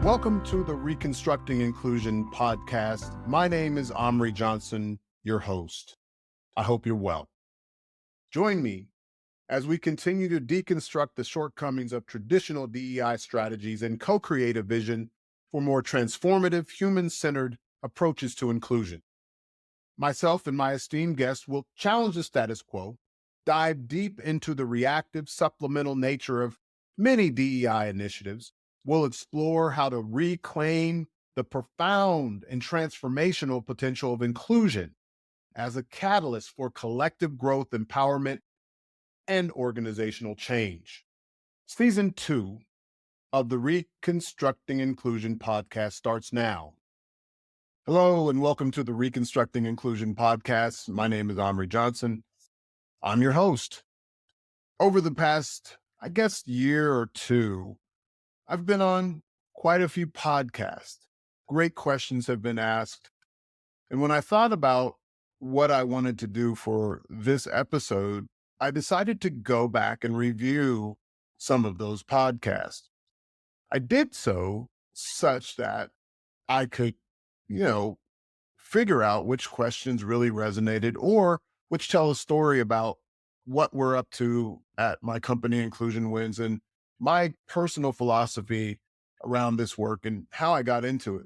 Welcome to the Reconstructing Inclusion Podcast. My name is Amri Johnson, your host. I hope you're well. Join me as we continue to deconstruct the shortcomings of traditional DEI strategies and co-create a vision for more transformative, human-centered approaches to inclusion. Myself and my esteemed guests will challenge the status quo, dive deep into the reactive, supplemental nature of many DEI initiatives. We'll explore how to reclaim the profound and transformational potential of inclusion as a catalyst for collective growth, empowerment, and organizational change. Season 2 of the Reconstructing Inclusion Podcast starts now. Hello, and welcome to the Reconstructing Inclusion Podcast. My name is Amri Johnson. I'm your host. Over the past, year or two, I've been on quite a few podcasts. Great questions have been asked. And when I thought about what I wanted to do for this episode, I decided to go back and review some of those podcasts. I did so such that I could, figure out which questions really resonated or which tell a story about what we're up to at my company, Inclusion Wins, and my personal philosophy around this work and how I got into it.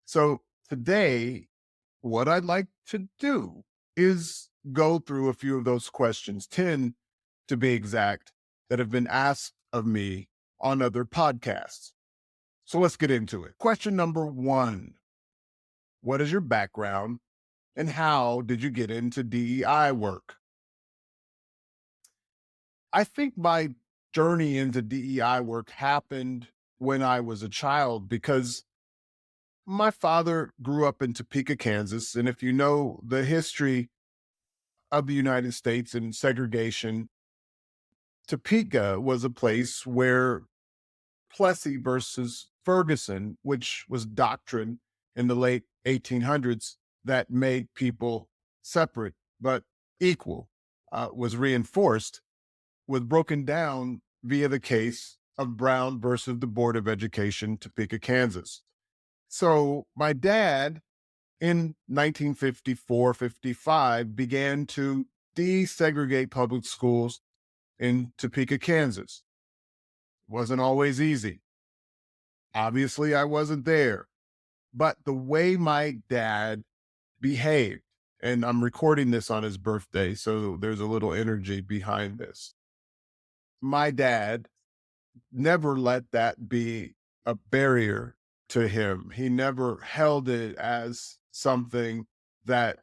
So today, what I'd like to do is go through a few of those questions, 10 to be exact, that have been asked of me on other podcasts. So let's get into it. Question number 1, what is your background and how did you get into DEI work? I think my journey into DEI work happened when I was a child because my father grew up in Topeka, Kansas. And if you know the history of the United States and segregation, Topeka was a place where Plessy versus Ferguson, which was doctrine in the late 1800s that made people separate but equal, was reinforced, was broken down via the case of Brown versus the Board of Education, Topeka, Kansas. So my dad in 1954-55 began to desegregate public schools in Topeka, Kansas. It wasn't always easy. Obviously, I wasn't there. But the way my dad behaved, and I'm recording this on his birthday, so there's a little energy behind this. My dad never let that be a barrier to him. He never held it as something that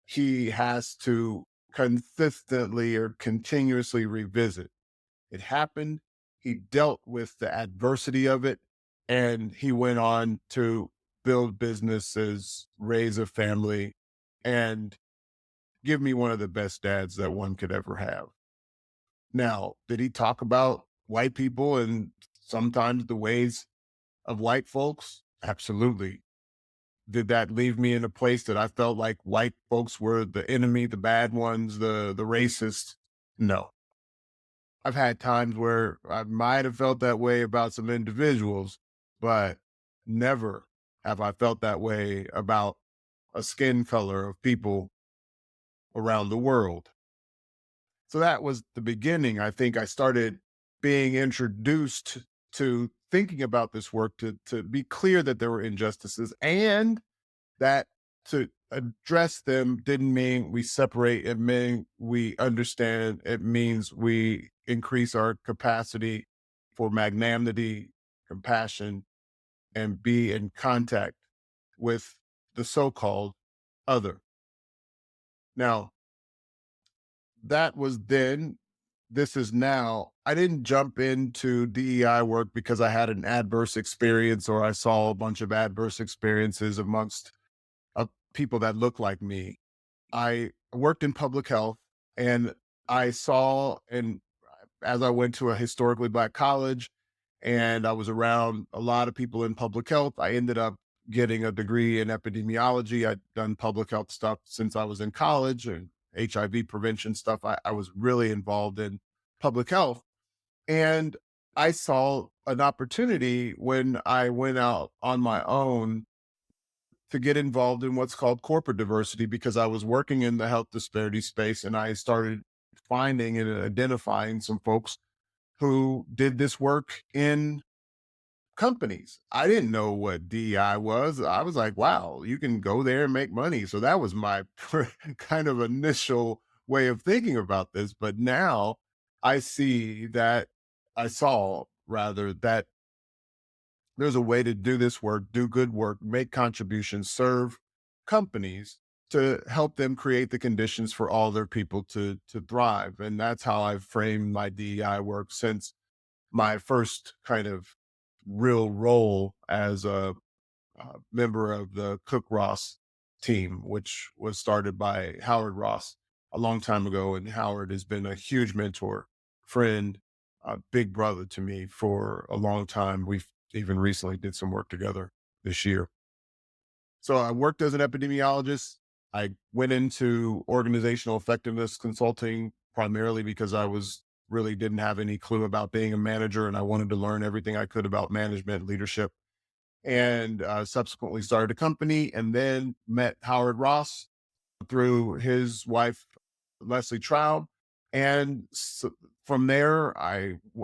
he has to consistently or continuously revisit. It happened. He dealt with the adversity of it, and he went on to build businesses, raise a family, and give me one of the best dads that one could ever have. Now, did he talk about white people and sometimes the ways of white folks? Absolutely. Did that leave me in a place that I felt like white folks were the enemy, the bad ones, the racists? No. I've had times where I might have felt that way about some individuals, but never have I felt that way about a skin color of people around the world. So that was the beginning. I think I started being introduced to thinking about this work to be clear that there were injustices and that to address them didn't mean we separate. It meant we understand. It means we increase our capacity for magnanimity, compassion, and be in contact with the so-called other. Now, that was then. This is now. I didn't jump into DEI work because I had an adverse experience or I saw a bunch of adverse experiences amongst people that look like me. I worked in public health and I saw, and as I went to a historically Black college and I was around a lot of people in public health, I ended up getting a degree in epidemiology. I'd done public health stuff since I was in college and HIV prevention stuff. I was really involved in public health. And I saw an opportunity when I went out on my own to get involved in what's called corporate diversity because I was working in the health disparity space and I started finding and identifying some folks who did this work in companies. I didn't know what DEI was. I was like, wow, you can go there and make money. So that was my kind of initial way of thinking about this. But now I see that I saw rather that there's a way to do this work, do good work, make contributions, serve companies to help them create the conditions for all their people to thrive. And that's how I've framed my DEI work since my first kind of real role as a member of the Cook Ross team, which was started by Howard Ross a long time ago. And Howard has been a huge mentor, friend, big brother to me for a long time. We've even recently did some work together this year. So I worked as an epidemiologist. I went into organizational effectiveness consulting primarily because I was really didn't have any clue about being a manager and I wanted to learn everything I could about management and leadership, and subsequently started a company and then met Howard Ross through his wife, Leslie Traub. And from there,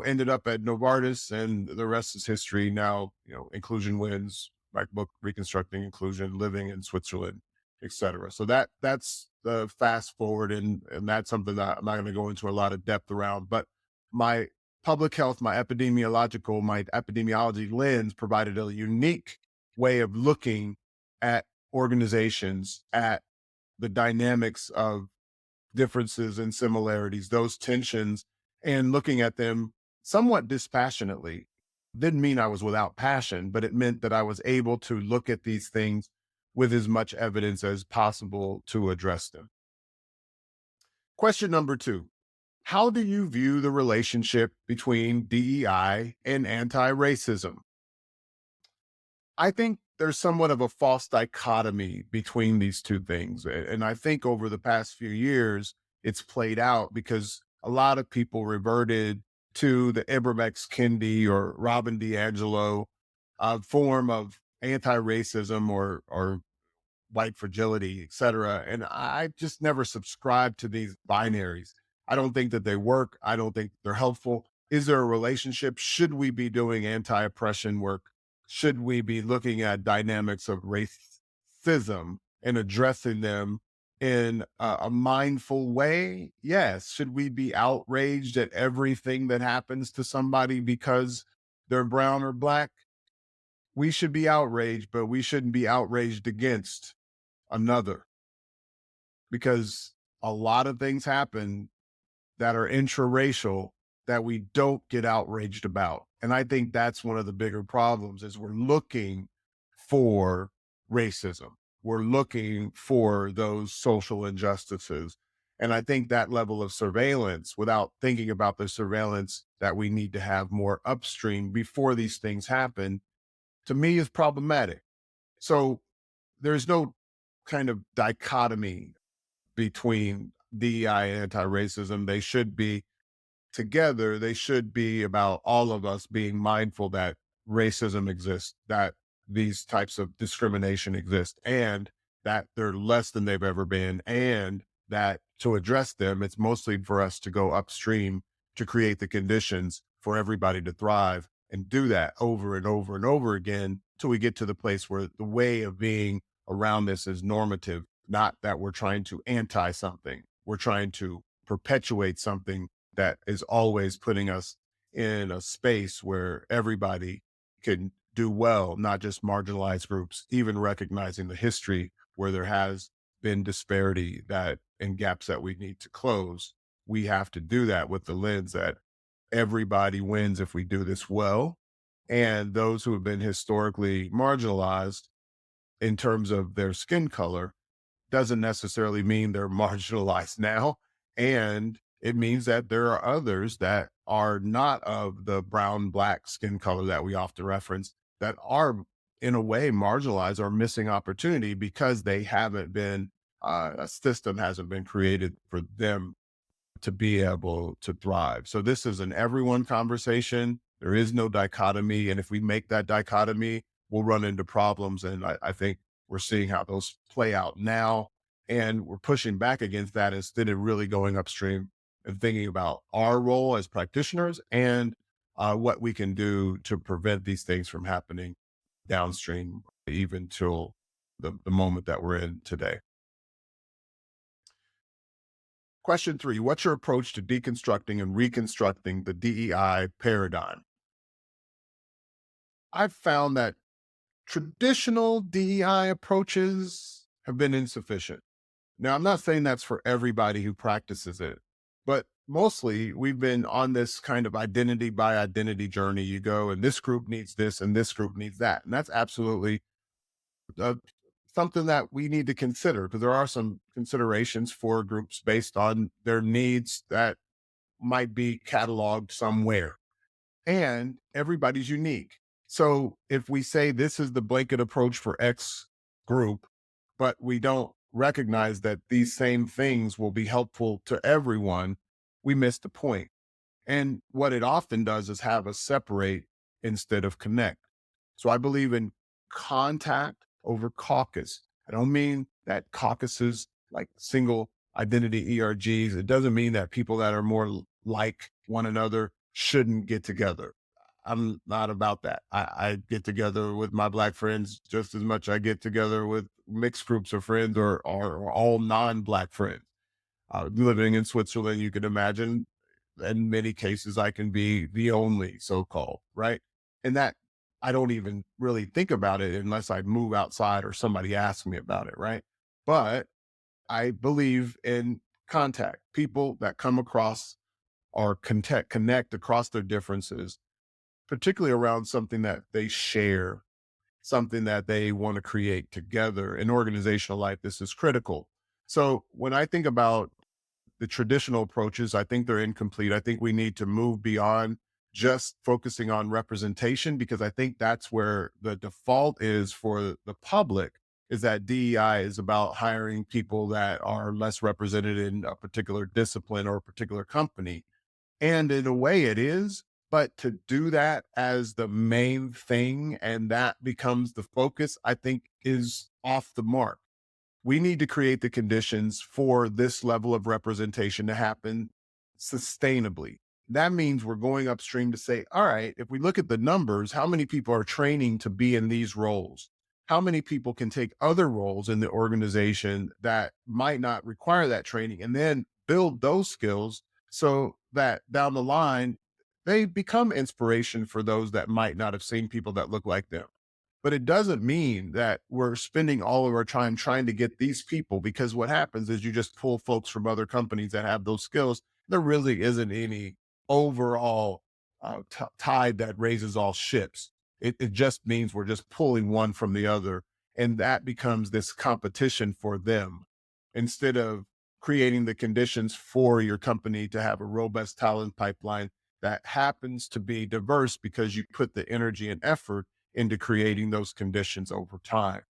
ended up at Novartis, and the rest is history. Now, inclusion wins, my book, Reconstructing Inclusion, living in Switzerland, etc. So that's the fast forward, and that's something that I'm not going to go into a lot of depth around. But my public health, my epidemiology lens provided a unique way of looking at organizations, at the dynamics of differences and similarities, those tensions, and looking at them somewhat dispassionately. Didn't mean I was without passion, but it meant that I was able to look at these things with as much evidence as possible to address them. Question number 2. How do you view the relationship between DEI and anti-racism? I think there's somewhat of a false dichotomy between these two things. And I think over the past few years, it's played out because a lot of people reverted to the Ibram X. Kendi or Robin DiAngelo form of anti-racism or white fragility, et cetera. And I just never subscribed to these binaries. I don't think that they work. I don't think they're helpful. Is there a relationship? Should we be doing anti-oppression work? Should we be looking at dynamics of racism and addressing them in a mindful way? Yes. Should we be outraged at everything that happens to somebody because they're brown or black? We should be outraged, but we shouldn't be outraged against another, because a lot of things happen that are intraracial that we don't get outraged about. And I think that's one of the bigger problems is we're looking for racism. We're looking for those social injustices. And I think that level of surveillance, without thinking about the surveillance that we need to have more upstream before these things happen, to me is problematic. So there's no kind of dichotomy between DEI and anti-racism. They should be together. They should be about all of us being mindful that racism exists, that these types of discrimination exist, and that they're less than they've ever been, and that to address them, it's mostly for us to go upstream to create the conditions for everybody to thrive and do that over and over and over again till we get to the place where the way of being around this is normative, not that we're trying to anti something. We're trying to perpetuate something that is always putting us in a space where everybody can do well, not just marginalized groups, even recognizing the history where there has been disparity that and gaps that we need to close. We have to do that with the lens that everybody wins if we do this well. And those who have been historically marginalized in terms of their skin color doesn't necessarily mean they're marginalized now. And it means that there are others that are not of the brown, black skin color that we often reference that are in a way marginalized or missing opportunity because they haven't been, a system hasn't been created for them to be able to thrive. So this is an everyone conversation. There is no dichotomy. And if we make that dichotomy, we'll run into problems. And I think we're seeing how those play out now. And we're pushing back against that instead of really going upstream and thinking about our role as practitioners and what we can do to prevent these things from happening downstream, even till the moment that we're in today. Question 3, what's your approach to deconstructing and reconstructing the DEI paradigm? I've found that traditional DEI approaches have been insufficient. Now, I'm not saying that's for everybody who practices it, but mostly we've been on this kind of identity by identity journey. You go, and this group needs this, and this group needs that. And that's absolutely uh, something that we need to consider, because there are some considerations for groups based on their needs that might be cataloged somewhere, and everybody's unique. So if we say this is the blanket approach for X group, but we don't recognize that these same things will be helpful to everyone, we miss the point. And what it often does is have us separate instead of connect. So I believe in contact over caucus. I don't mean that caucuses like single identity ERGs. It doesn't mean that people that are more like one another shouldn't get together. I'm not about that. I get together with my Black friends just as much I get together with mixed groups of friends or all non-Black friends. Living in Switzerland, you can imagine, in many cases, I can be the only so-called, right? And that I don't even really think about it unless I move outside or somebody asks me about it, right? But I believe in contact, people that come across or connect across their differences, particularly around something that they share, something that they want to create together. In organizational life, this is critical. So when I think about the traditional approaches, I think they're incomplete. I think we need to move beyond just focusing on representation, because I think that's where the default is for the public, is that DEI is about hiring people that are less represented in a particular discipline or a particular company. And in a way it is, but to do that as the main thing and that becomes the focus, I think is off the mark. We need to create the conditions for this level of representation to happen sustainably. That means we're going upstream to say, all right, if we look at the numbers, how many people are training to be in these roles? How many people can take other roles in the organization that might not require that training, and then build those skills so that down the line, they become inspiration for those that might not have seen people that look like them. But it doesn't mean that we're spending all of our time trying to get these people, because what happens is you just pull folks from other companies that have those skills. There really isn't any overall tide that raises all ships. It just means we're just pulling one from the other. And that becomes this competition for them instead of creating the conditions for your company to have a robust talent pipeline that happens to be diverse because you put the energy and effort into creating those conditions over time.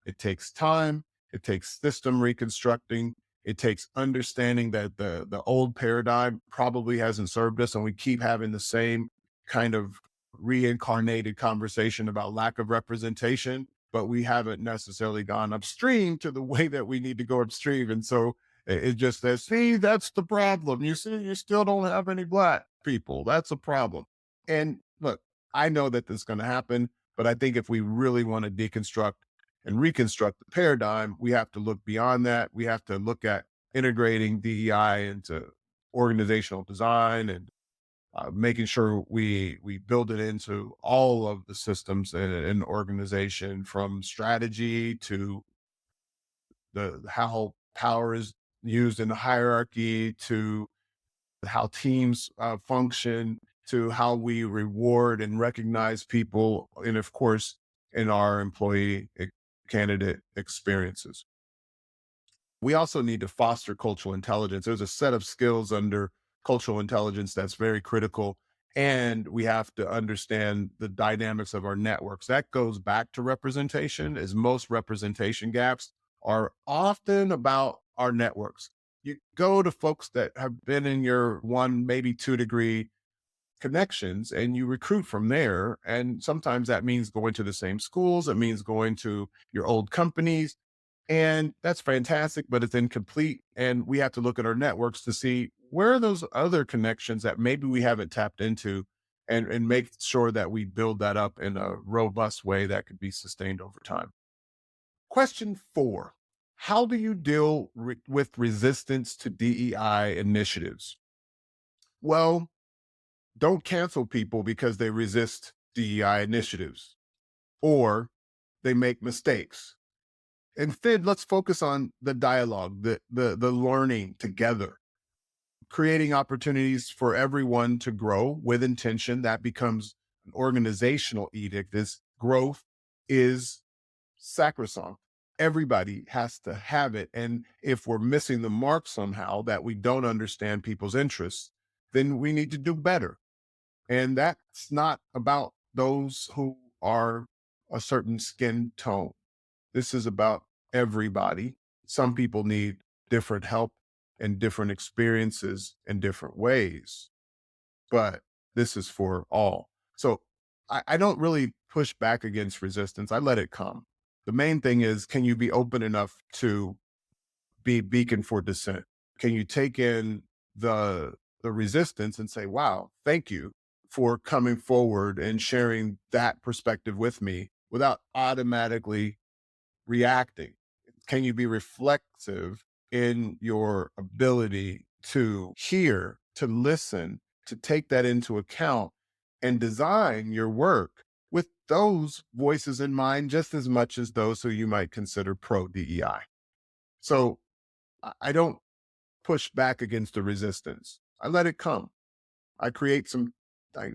It takes time. It takes system reconstructing. It takes understanding that the old paradigm probably hasn't served us, and we keep having the same kind of reincarnated conversation about lack of representation, but we haven't necessarily gone upstream to the way that we need to go upstream. And so it just says, see, that's the problem. You see, you still don't have any Black people. That's a problem. And look, I know that this is going to happen, but I think if we really want to deconstruct and reconstruct the paradigm, we have to look beyond that. We have to look at integrating DEI into organizational design and making sure we build it into all of the systems in an organization, from strategy to the how power is used in the hierarchy, to how teams function, to how we reward and recognize people, and of course, in our candidate experiences. We also need to foster cultural intelligence. There's a set of skills under cultural intelligence that's very critical. And we have to understand the dynamics of our networks. That goes back to representation, as most representation gaps are often about our networks. You go to folks that have been in your 1, maybe 2 degree connections and you recruit from there. And sometimes that means going to the same schools. It means going to your old companies. And that's fantastic, but it's incomplete. And we have to look at our networks to see where are those other connections that maybe we haven't tapped into, and make sure that we build that up in a robust way that could be sustained over time. Question 4. How do you deal with resistance to DEI initiatives? Well, don't cancel people because they resist DEI initiatives or they make mistakes. Instead, let's focus on the dialogue, the learning together, creating opportunities for everyone to grow with intention. That becomes an organizational edict. This growth is sacrosanct. Everybody has to have it. And if we're missing the mark somehow, that we don't understand people's interests, then we need to do better. And that's not about those who are a certain skin tone. This is about everybody. Some people need different help and different experiences in different ways, but this is for all. So I don't really push back against resistance. I let it come. The main thing is, can you be open enough to be a beacon for dissent? Can you take in the resistance and say, wow, thank you for coming forward and sharing that perspective with me without automatically reacting? Can you be reflective in your ability to hear, to listen, to take that into account and design your work with those voices in mind, just as much as those who you might consider pro DEI? So I don't push back against the resistance. I let it come. I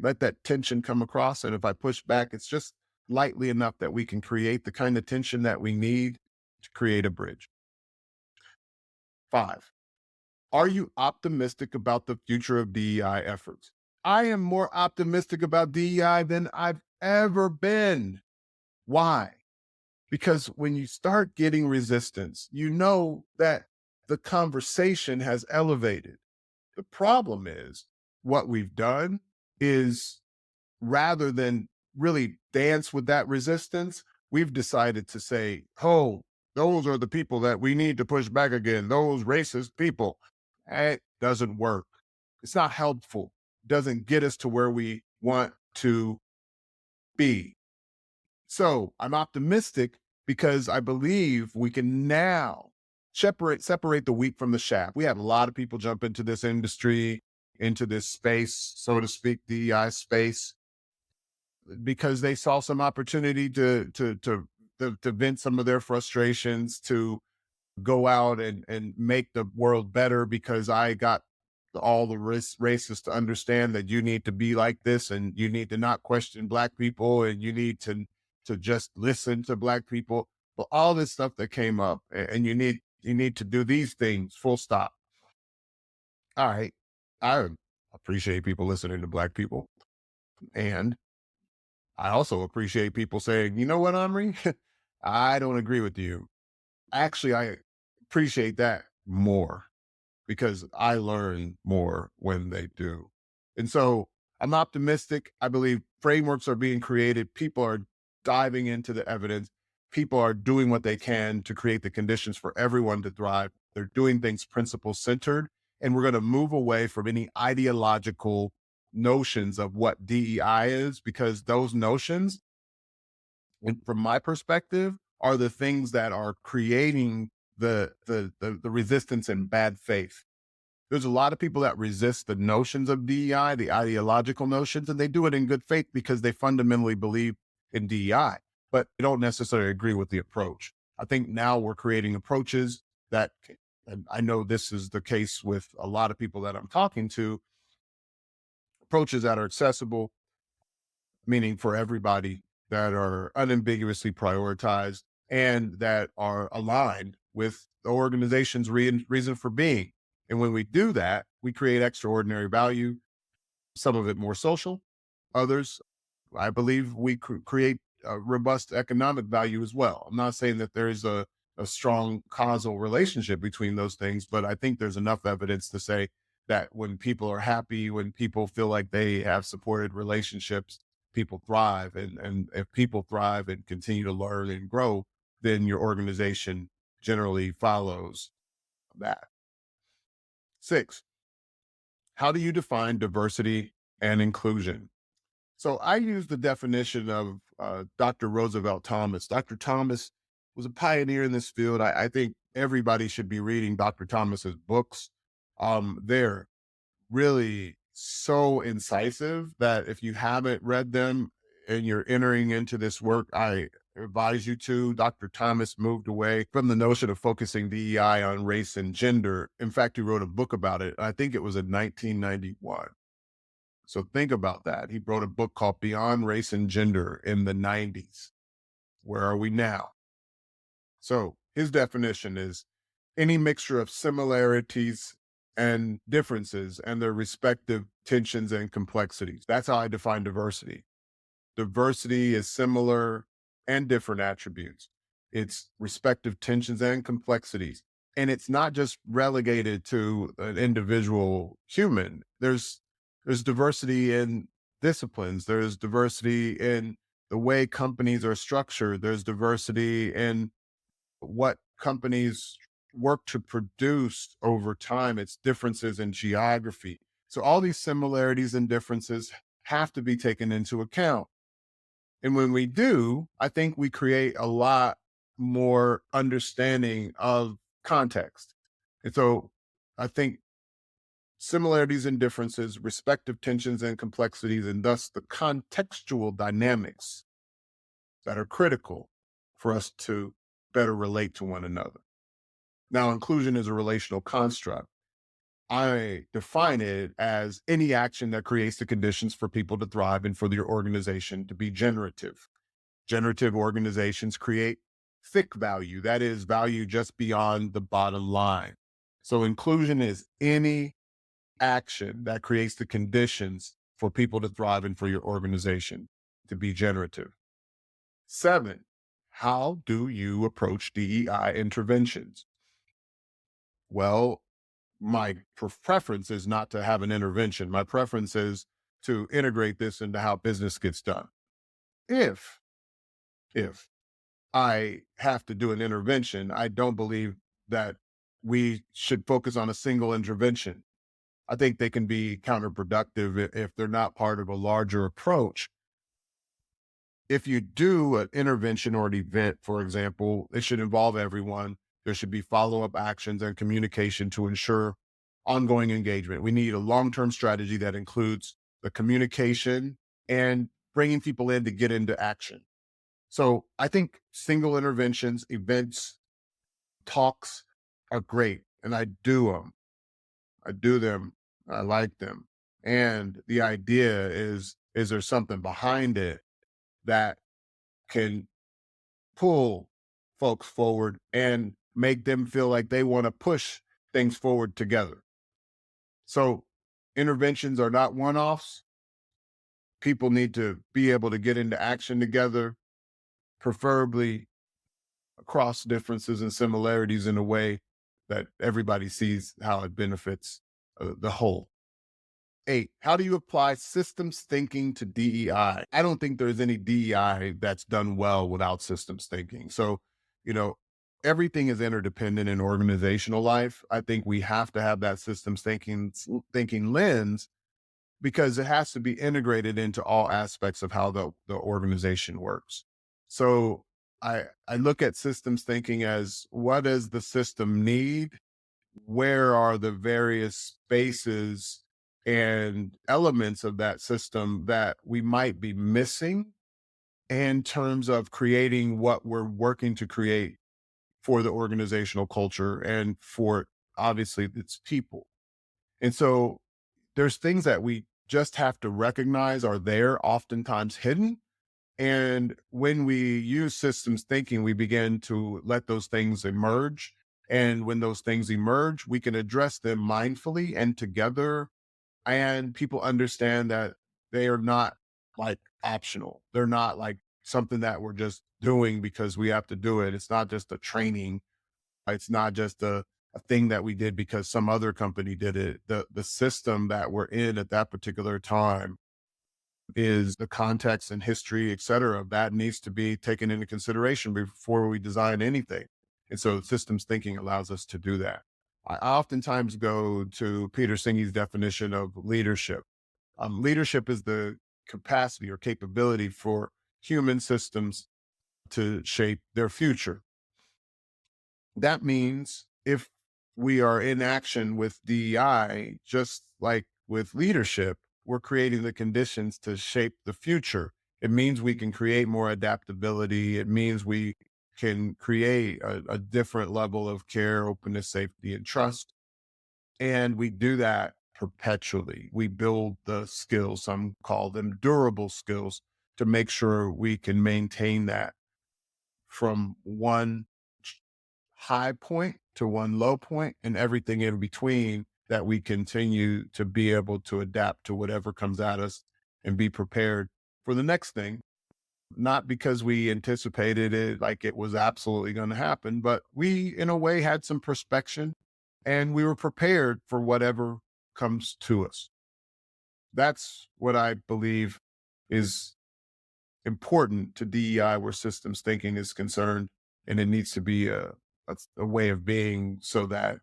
let that tension come across. And if I push back, it's just lightly enough that we can create the kind of tension that we need to create a bridge. 5, are you optimistic about the future of DEI efforts? I am more optimistic about DEI than I've ever been. Why? Because when you start getting resistance, you know that the conversation has elevated. The problem is, what we've done is, rather than really dance with that resistance, we've decided to say, oh, those are the people that we need to push back again, those racist people. It doesn't work. It's not helpful. It doesn't get us to where we want to be. So I'm optimistic because I believe we can now separate the wheat from the chaff. We had a lot of people jump into this industry, into this space, so to speak, DEI space, because they saw some opportunity to vent some of their frustrations, to go out and make the world better, because I got all the racists to understand that you need to be like this and you need to not question Black people and you need to just listen to Black people. But all this stuff that came up, and you need to do these things, full stop. All right. I appreciate people listening to Black people. And I also appreciate people saying, you know what, Amri, I don't agree with you. Actually, I appreciate that more, because I learn more when they do. And so I'm optimistic. I believe frameworks are being created. People are diving into the evidence. People are doing what they can to create the conditions for everyone to thrive. They're doing things principle centered. And we're going to move away from any ideological notions of what DEI is, because those notions, from my perspective, are the things that are creating the resistance and bad faith. There's a lot of people that resist the notions of DEI, the ideological notions, and they do it in good faith because they fundamentally believe in DEI, but they don't necessarily agree with the approach. I think now we're creating approaches that, and I know this is the case with a lot of people that I'm talking to, approaches that are accessible, meaning for everybody, that are unambiguously prioritized and that are aligned with the organization's reason for being. And when we do that, we create extraordinary value, some of it more social, others, I believe, we create a robust economic value as well. I'm not saying that there is a strong causal relationship between those things, but I think there's enough evidence to say that when people are happy, when people feel like they have supported relationships, people thrive. And if people thrive and continue to learn and grow, then your organization generally follows that. 6, how do you define diversity and inclusion? So I use the definition of Dr. Roosevelt Thomas. Dr. Thomas was a pioneer in this field. I think everybody should be reading Dr. Thomas's books. They're really so incisive that if you haven't read them and you're entering into this work, I advise you to. Dr. Thomas moved away from the notion of focusing DEI on race and gender. In fact, he wrote a book about it. I think it was in 1991. So think about that. He wrote a book called Beyond Race and Gender in the 90s. Where are we now? So his definition is any mixture of similarities and differences and their respective tensions and complexities. That's how I define diversity. Diversity is similar and different attributes. It's respective tensions and complexities. And it's not just relegated to an individual human. There's diversity in disciplines. There's diversity in the way companies are structured. There's diversity in what companies work to produce over time. It's differences in geography. So all these similarities and differences have to be taken into account. And when we do, I think we create a lot more understanding of context. And so I think similarities and differences, respective tensions and complexities, and thus the contextual dynamics that are critical for us to better relate to one another. Now, inclusion is a relational construct. I define it as any action that creates the conditions for people to thrive and for your organization to be generative. Generative organizations create thick value, that is, value just beyond the bottom line. So, inclusion is any action that creates the conditions for people to thrive and for your organization to be generative. 7, how do you approach DEI interventions? Well, my preference is not to have an intervention. My preference is to integrate this into how business gets done. If I have to do an intervention, I don't believe that we should focus on a single intervention. I think they can be counterproductive if they're not part of a larger approach. If you do an intervention or an event, for example, it should involve everyone. There should be follow-up actions and communication to ensure ongoing engagement. We need a long-term strategy that includes the communication and bringing people in to get into action. So I think single interventions, events, talks are great, and I do them. I do them. I like them. And the idea is there something behind it that can pull folks forward and make them feel like they want to push things forward together. So interventions are not one-offs. People need to be able to get into action together, preferably across differences and similarities in a way that everybody sees how it benefits the whole. 8, how do you apply systems thinking to DEI? I don't think there's any DEI that's done well without systems thinking. So, you know, everything is interdependent in organizational life. I think we have to have that systems thinking lens because it has to be integrated into all aspects of how the organization works. So I look at systems thinking as what does the system need? Where are the various spaces and elements of that system that we might be missing in terms of creating what we're working to create for the organizational culture and for obviously its people. And so there's things that we just have to recognize are there, oftentimes hidden. And when we use systems thinking, we begin to let those things emerge. And when those things emerge, we can address them mindfully and together. And people understand that they are not like optional. They're not like something that we're just doing because we have to do it. It's not just a training. It's not just a thing that we did because some other company did it. The system that we're in at that particular time is the context and history, et cetera, that needs to be taken into consideration before we design anything. And so systems thinking allows us to do that. I oftentimes go to Peter Singe's definition of leadership. Leadership is the capacity or capability for human systems to shape their future. That means if we are in action with DEI, just like with leadership, we're creating the conditions to shape the future. It means we can create more adaptability. It means we can create a different level of care, openness, safety, and trust. And we do that perpetually. We build the skills, some call them durable skills, to make sure we can maintain that from one high point to one low point and everything in between, that we continue to be able to adapt to whatever comes at us and be prepared for the next thing. Not because we anticipated it like it was absolutely going to happen, but we, in a way, had some perspection and we were prepared for whatever comes to us. That's what I believe is important to DEI where systems thinking is concerned. And it needs to be a way of being so that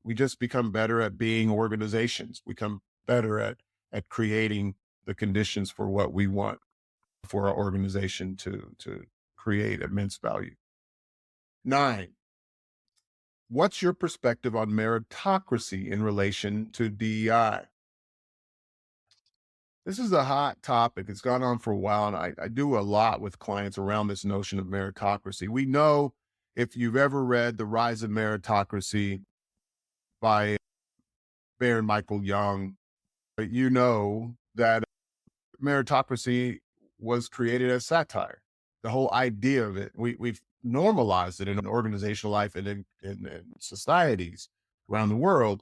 we just become better at being organizations, become better at creating the conditions for what we want for our organization to create immense value. 9, what's your perspective on meritocracy in relation to DEI? This is a hot topic. It's gone on for a while, and I do a lot with clients around this notion of meritocracy. We know, if you've ever read The Rise of Meritocracy by Baron Michael Young, you know that meritocracy was created as satire. The whole idea of it, we've normalized it in organizational life and in societies around the world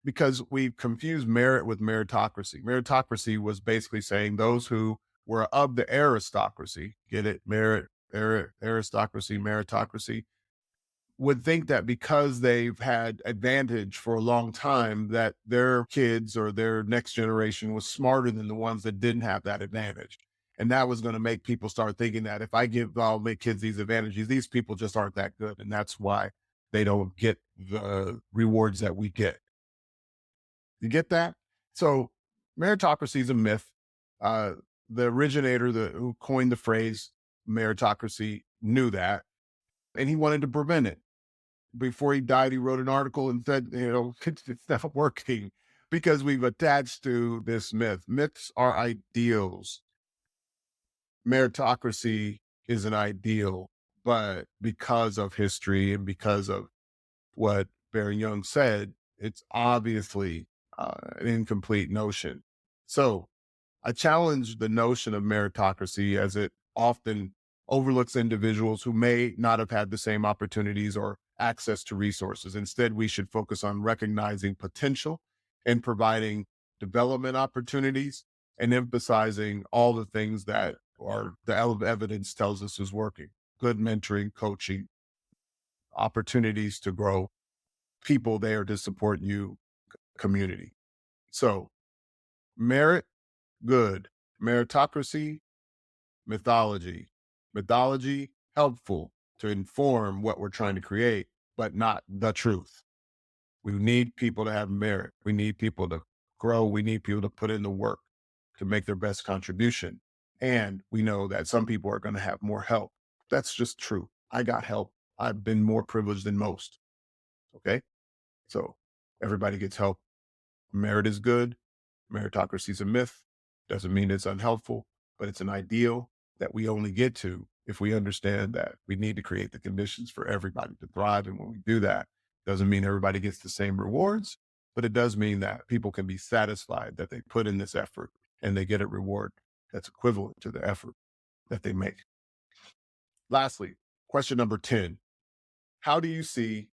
because we've confused merit with meritocracy. Meritocracy was basically saying those who were of the aristocracy, get it? Aristocracy, meritocracy, would think that because they've had advantage for a long time, that their kids or their next generation was smarter than the ones that didn't have that advantage. And that was going to make people start thinking that if I give all my kids these advantages, these people just aren't that good. And that's why they don't get the rewards that we get. You get that? So meritocracy is a myth. The originator, who coined the phrase meritocracy, knew that, and he wanted to prevent it. Before he died, he wrote an article and said, it's not working because we've attached to this myth. Myths are ideals. Meritocracy is an ideal, but because of history and because of what Baron Young said, it's obviously an incomplete notion. So I challenge the notion of meritocracy as it often overlooks individuals who may not have had the same opportunities or access to resources. Instead, we should focus on recognizing potential and providing development opportunities and emphasizing all the things that are the evidence tells us is working. Good mentoring, coaching, opportunities to grow, people there to support you, community. So merit, good. Meritocracy, mythology. Mythology, helpful to inform what we're trying to create, but not the truth. We need people to have merit. We need people to grow. We need people to put in the work to make their best contribution. And we know that some people are going to have more help. That's just true. I got help. I've been more privileged than most. Okay. So everybody gets help. Merit is good. Meritocracy is a myth. Doesn't mean it's unhelpful, but it's an ideal that we only get to if we understand that we need to create the conditions for everybody to thrive. And when we do that, doesn't mean everybody gets the same rewards, but it does mean that people can be satisfied that they put in this effort and they get a reward that's equivalent to the effort that they make. Lastly, question number 10. How do you see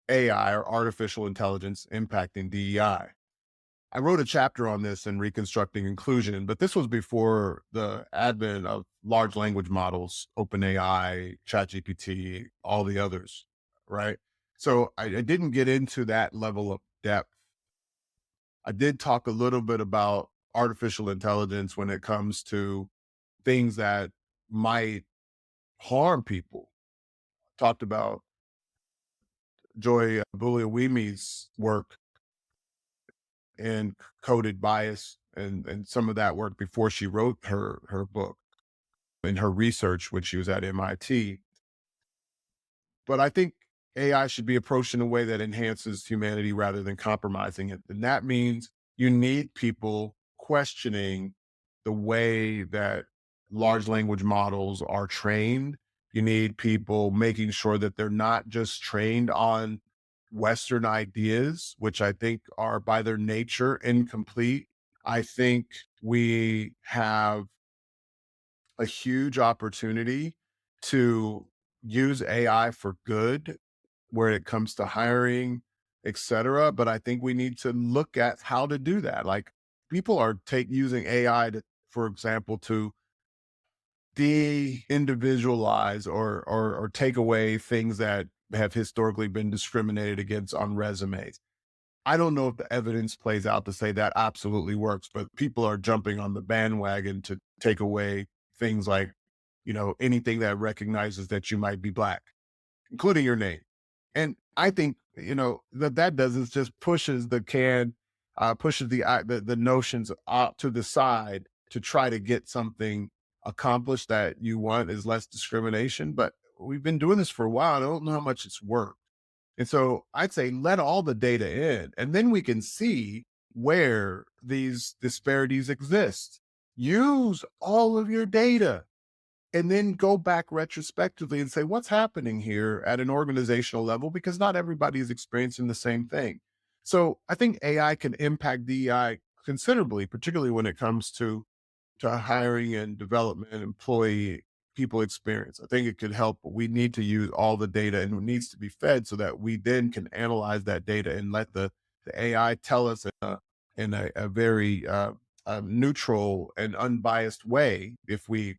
AI or artificial intelligence impacting DEI? I wrote a chapter on this in Reconstructing Inclusion, but this was before the advent of large language models, OpenAI, ChatGPT, all the others, right? So I didn't get into that level of depth. I did talk a little bit about artificial intelligence when it comes to things that might harm people. Talked about Joy Buliawimi's work in coded bias and some of that work before she wrote her book and her research when she was at MIT. But I think AI should be approached in a way that enhances humanity rather than compromising it. And that means you need people questioning the way that large language models are trained. You need people making sure that they're not just trained on Western ideas, which I think are by their nature incomplete. I think we have a huge opportunity to use AI for good where it comes to hiring, et cetera. But I think we need to look at how to do that. Like people are using AI to, for example, to de-individualize or take away things that have historically been discriminated against on resumes. I don't know if the evidence plays out to say that absolutely works, but people are jumping on the bandwagon to take away things like, anything that recognizes that you might be Black, including your name. And I think, that does is just pushes the can, pushes the notions out to the side to try to get something accomplished that you want is less discrimination. But we've been doing this for a while. I don't know how much it's worked. And so I'd say let all the data in, and then we can see where these disparities exist. Use all of your data and then go back retrospectively and say, what's happening here at an organizational level? Because not everybody is experiencing the same thing. So I think AI can impact DEI considerably, particularly when it comes to hiring and development, employee people experience. I think it could help, but we need to use all the data and it needs to be fed so that we then can analyze that data and let the AI tell us in a very neutral and unbiased way if we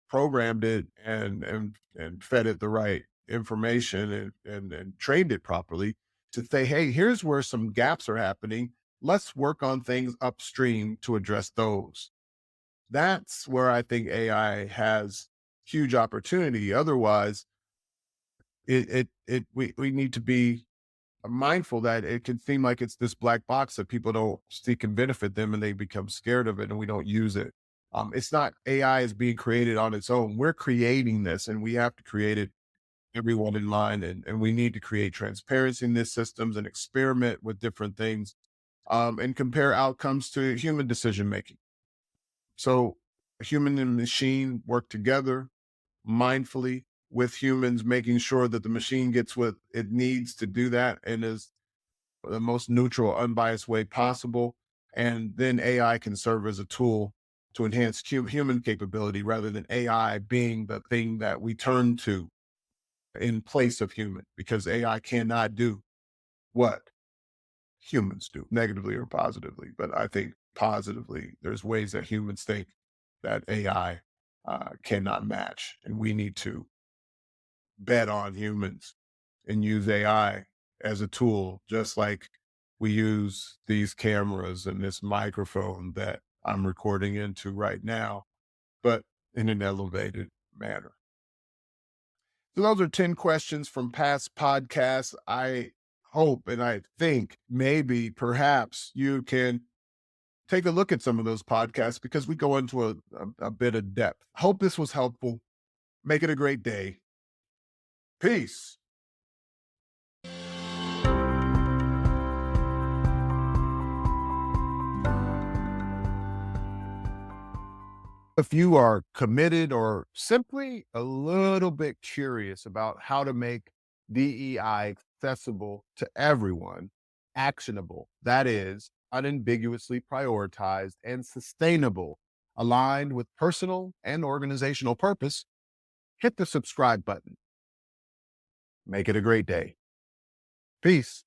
programmed it and fed it the right information and trained it properly to say, hey, here's where some gaps are happening. Let's work on things upstream to address those. That's where I think AI has huge opportunity. Otherwise, we need to be mindful that it can seem like it's this black box that people don't see can benefit them and they become scared of it and we don't use it. It's not AI is being created on its own. We're creating this and we have to create it everyone in line and we need to create transparency in these systems and experiment with different things and compare outcomes to human decision making. So human and machine work together mindfully with humans, making sure that the machine gets what it needs to do that and is the most neutral, unbiased way possible. And then AI can serve as a tool to enhance human capability rather than AI being the thing that we turn to in place of human, because AI cannot do what humans do, negatively or positively. But I think positively, there's ways that humans think that AI cannot match. And we need to bet on humans and use AI as a tool, just like we use these cameras and this microphone that I'm recording into right now, but in an elevated manner. So those are 10 questions from past podcasts. I hope and I think maybe perhaps you can take a look at some of those podcasts because we go into a bit of depth. Hope this was helpful. Make it a great day. Peace. If you are committed or simply a little bit curious about how to make DEI accessible to everyone, actionable, that is, unambiguously prioritized and sustainable, aligned with personal and organizational purpose, hit the subscribe button. Make it a great day. Peace.